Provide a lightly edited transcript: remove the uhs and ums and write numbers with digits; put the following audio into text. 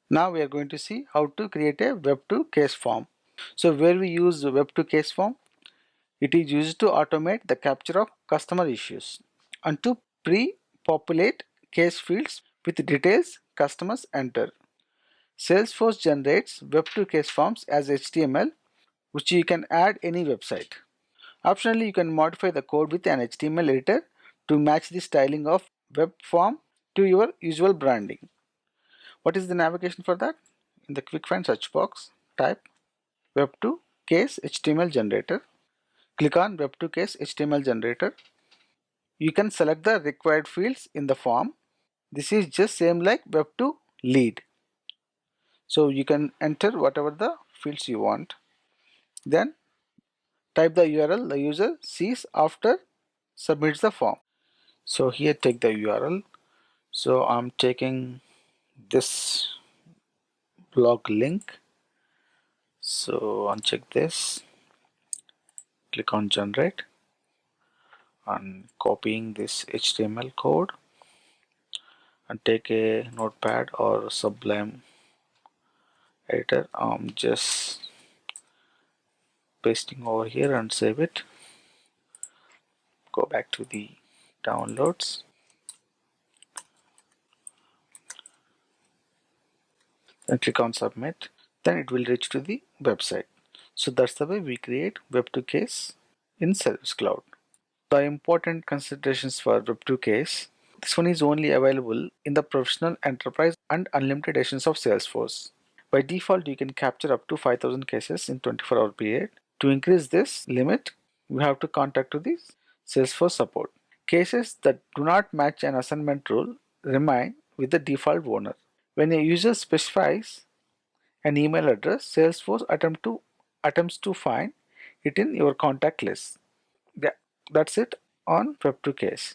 Now we are going to see how to create a Web2 case form. So where we use the Web2 case form, it is used to automate the capture of customer issues and to pre-populate case fields with details customers enter. Salesforce generates Web2 case forms as HTML, which you can add any website. Optionally, you can modify the code with an HTML editor to match the styling of web form to your usual branding. What is the navigation for that? In the quick find search box, type Web2 case HTML generator. Click on Web2 case HTML generator. You can select the required fields in the form. This is just same like Web2 lead. So you can enter whatever the fields you want. Then type the URL the user sees after submits the form. So here take the URL. So I'm taking this blog link. So uncheck this, click on generate and copying this HTML code and take a notepad or Sublime editor. I'm just pasting over here and save it. Go back to the downloads. Then click on submit. Then it will reach to the website. So that's the way we create Web2 case in Service Cloud. The important considerations for Web2 case. This one is only available in the professional, enterprise and unlimited editions of Salesforce. By default, you can capture up to 5,000 cases in 24-hour period. To increase this limit, we have to contact to the Salesforce support. Cases that do not match an assignment rule remain with the default owner. When a user specifies an email address, Salesforce attempts to find it in your contact list. Yeah, that's it on Web2 case.